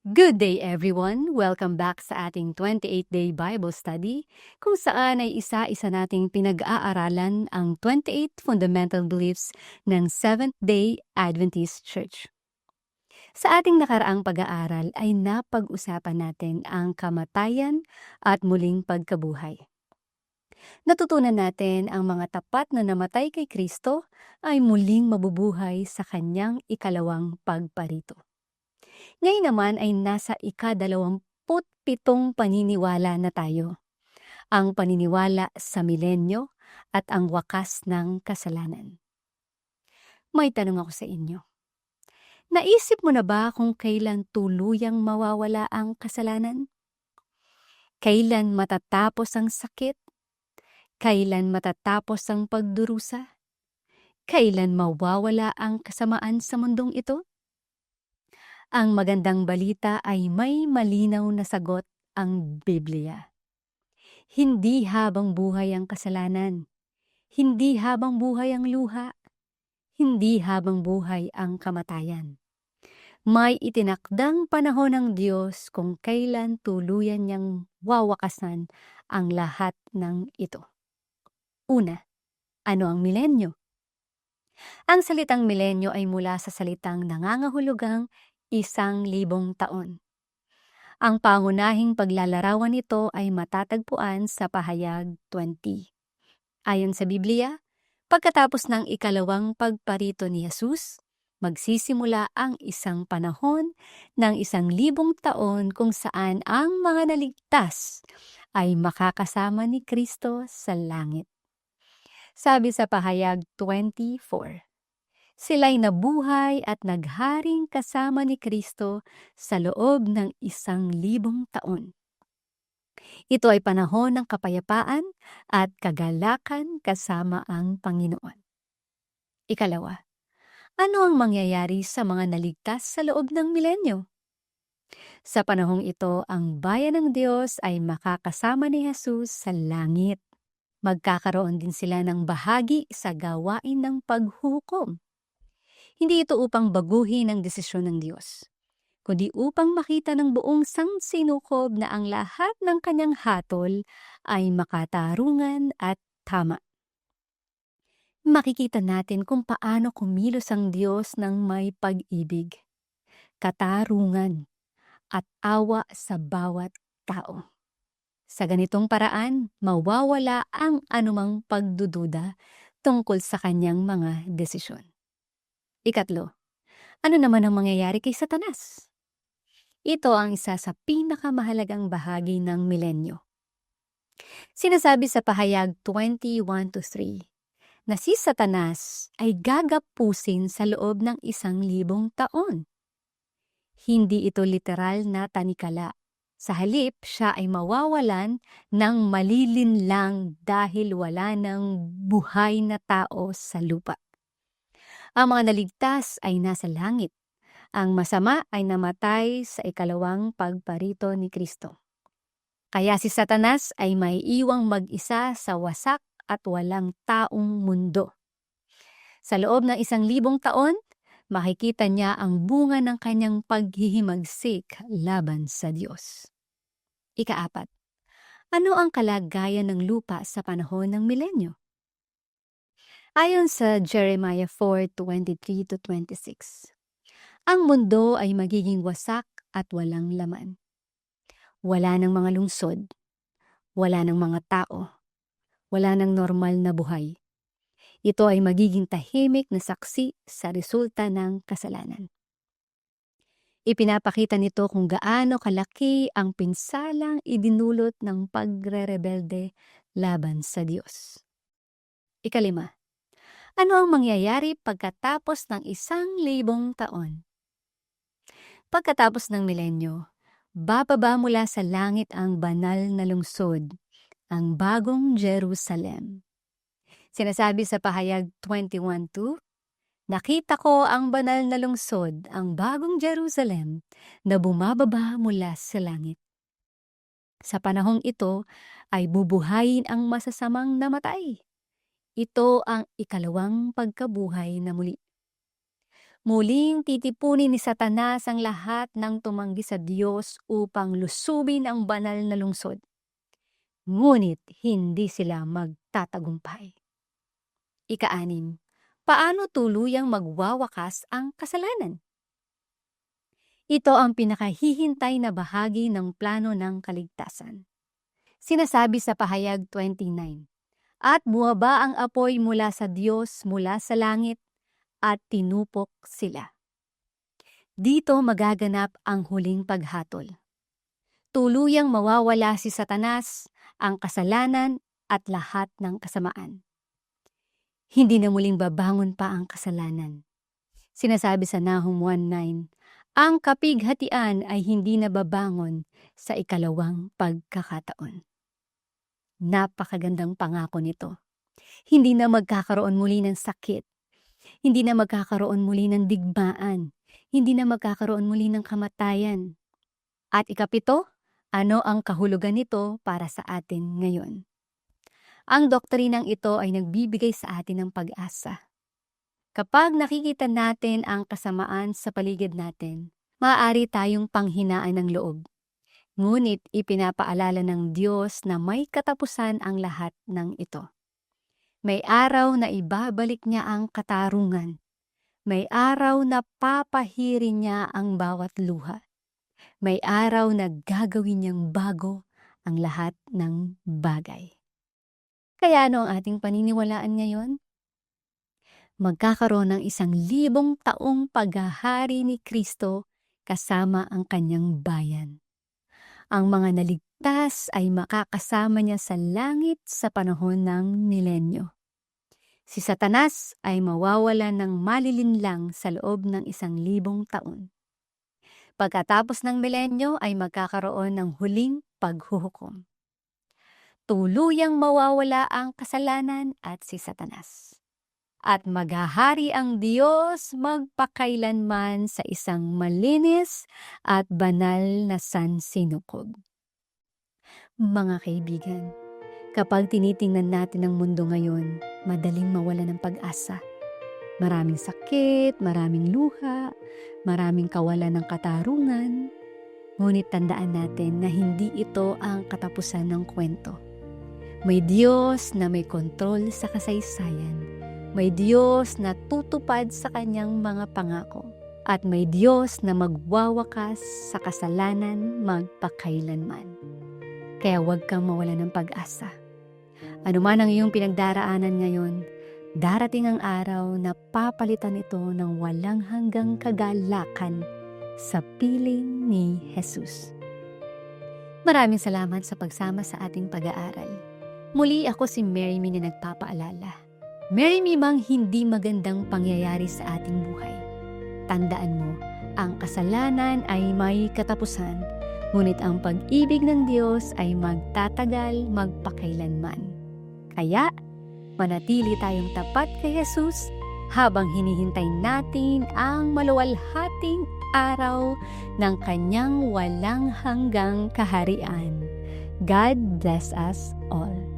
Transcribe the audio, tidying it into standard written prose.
Good day everyone! Welcome back sa ating 28-day Bible Study kung saan ay isa-isa nating pinag-aaralan ang 28 fundamental beliefs ng Seventh-day Adventist Church. Sa ating nakaraang pag-aaral ay napag-usapan natin ang kamatayan at muling pagkabuhay. Natutunan natin ang mga tapat na namatay kay Kristo ay muling mabubuhay sa kanyang ikalawang pagparito. Ngayon naman ay nasa ika-27 paniniwala na tayo. Ang paniniwala sa milenyo at ang wakas ng kasalanan. May tanong ako sa inyo. Naisip mo na ba kung kailan tuluyang mawawala ang kasalanan? Kailan matatapos ang sakit? Kailan matatapos ang pagdurusa? Kailan mawawala ang kasamaan sa mundong ito? Ang magandang balita ay may malinaw na sagot ang Biblia. Hindi habang buhay ang kasalanan, hindi habang buhay ang luha, hindi habang buhay ang kamatayan. May itinakdang panahon ng Diyos kung kailan tuluyan niyang wawakasan ang lahat ng ito. Una, ano ang milenyo? Ang salitang milenyo ay mula sa salitang nangangahulugang 1,000 taon. Ang pangunahing paglalarawan nito ay matatagpuan sa pahayag 20. Ayon sa Biblia, pagkatapos ng ikalawang pagparito ni Jesus, magsisimula ang isang panahon ng 1,000 taon kung saan ang mga naligtas ay makakasama ni Kristo sa langit. Sabi sa pahayag 24, sila'y nabuhay at nagharing kasama ni Kristo sa loob ng 1,000 taon. Ito ay panahon ng kapayapaan at kagalakan kasama ang Panginoon. Ikalawa, ano ang mangyayari sa mga naligtas sa loob ng milenyo? Sa panahong ito, ang bayan ng Diyos ay makakasama ni Jesus sa langit. Magkakaroon din sila ng bahagi sa gawain ng paghukom. Hindi ito upang baguhin ang desisyon ng Diyos, kundi upang makita ng buong sangsinukob na ang lahat ng kanyang hatol ay makatarungan at tama. Makikita natin kung paano kumilos ang Diyos ng may pag-ibig, katarungan, at awa sa bawat tao. Sa ganitong paraan, mawawala ang anumang pagdududa tungkol sa kanyang mga desisyon. Ikatlo, ano naman ang mangyayari kay Satanas? Ito ang isa sa pinakamahalagang bahagi ng milenyo. Sinasabi sa pahayag 21-3 na si Satanas ay gagapusin sa loob ng 1,000 taon. Hindi ito literal na tanikala. Sa halip, siya ay mawawalan ng malilinlang dahil wala ng buhay na tao sa lupa. Ang mga naligtas ay nasa langit. Ang masama ay namatay sa ikalawang pagparito ni Kristo. Kaya si Satanas ay may iwang mag-isa sa wasak at walang taong mundo. Sa loob ng 1,000 taon, makikita niya ang bunga ng kanyang paghihimagsik laban sa Diyos. Ikaapat, ano ang kalagayan ng lupa sa panahon ng milenyo? Ayon sa Jeremiah 4:23-26, ang mundo ay magiging wasak at walang laman. Wala ng mga lungsod, wala ng mga tao, wala ng normal na buhay. Ito ay magiging tahimik na saksi sa resulta ng kasalanan. Ipinapakita nito kung gaano kalaki ang pinsalang idinulot ng pagre-rebelde laban sa Diyos. Ikalima, ano ang mangyayari pagkatapos ng 1,000 taon? Pagkatapos ng milenyo, bababa mula sa langit ang banal na lungsod, ang bagong Jerusalem. Sinasabi sa pahayag 21:2, nakita ko ang banal na lungsod, ang bagong Jerusalem, na bumababa mula sa langit. Sa panahong ito ay bubuhayin ang masasamang namatay. Ito ang ikalawang pagkabuhay na muli. Muling titipunin ni Satanas ang lahat ng tumanggi sa Diyos upang lusubin ang banal na lungsod. Ngunit hindi sila magtatagumpay. Ika-6, paano tuluyang magwawakas ang kasalanan? Ito ang pinakahihintay na bahagi ng plano ng kaligtasan. Sinasabi sa pahayag 29, at buwaba ang apoy mula sa Diyos mula sa langit at tinupok sila. Dito magaganap ang huling paghatol. Tuluyang mawawala si Satanas, ang kasalanan at lahat ng kasamaan. Hindi na muling babangon pa ang kasalanan. Sinasabi sa Nahum 1:9, ang kapighatian ay hindi na babangon sa ikalawang pagkakataon. Napakagandang pangako nito. Hindi na magkakaroon muli ng sakit. Hindi na magkakaroon muli ng digmaan. Hindi na magkakaroon muli ng kamatayan. At ika-7, ano ang kahulugan nito para sa atin ngayon? Ang doktrinang ito ay nagbibigay sa atin ng pag-asa. Kapag nakikita natin ang kasamaan sa paligid natin, maaari tayong panghinaan ng loob. Ngunit ipinapaalala ng Diyos na may katapusan ang lahat ng ito. May araw na ibabalik niya ang katarungan. May araw na papahirin niya ang bawat luha. May araw na gagawin niyang bago ang lahat ng bagay. Kaya ano ang ating paniniwalaan ngayon? Magkakaroon ng 1,000 taong paghahari ni Kristo kasama ang kanyang bayan. Ang mga naligtas ay makakasama niya sa langit sa panahon ng milenyo. Si Satanas ay mawawala ng malilinlang sa loob ng 1,000 taon. Pagkatapos ng milenyo ay magkakaroon ng huling paghuhukom. Tuluyang mawawala ang kasalanan at si Satanas. At maghahari ang Diyos magpakailanman sa isang malinis at banal na sansinukob. Mga kaibigan, kapag tinitingnan natin ang mundo ngayon, madaling mawala ng pag-asa. Maraming sakit, maraming luha, maraming kawalan ng katarungan. Ngunit tandaan natin na hindi ito ang katapusan ng kwento. May Diyos na may kontrol sa kasaysayan. May Diyos na tutupad sa kanyang mga pangako. At may Diyos na magwawakas sa kasalanan magpakailanman. Kaya huwag kang mawala ng pag-asa. Ano man ang iyong pinagdaraanan ngayon, darating ang araw na papalitan ito ng walang hanggang kagalakan sa piling ni Jesus. Maraming salamat sa pagsama sa ating pag-aaral. Muli ako si Mary Mi na nagpapaalala. Mary Mi mang hindi magandang pangyayari sa ating buhay. Tandaan mo, ang kasalanan ay may katapusan, ngunit ang pag-ibig ng Diyos ay magtatagal magpakailanman. Kaya, manatili tayong tapat kay Jesus habang hinihintay natin ang maluwalhating araw ng kanyang walang hanggang kaharian. God bless us all.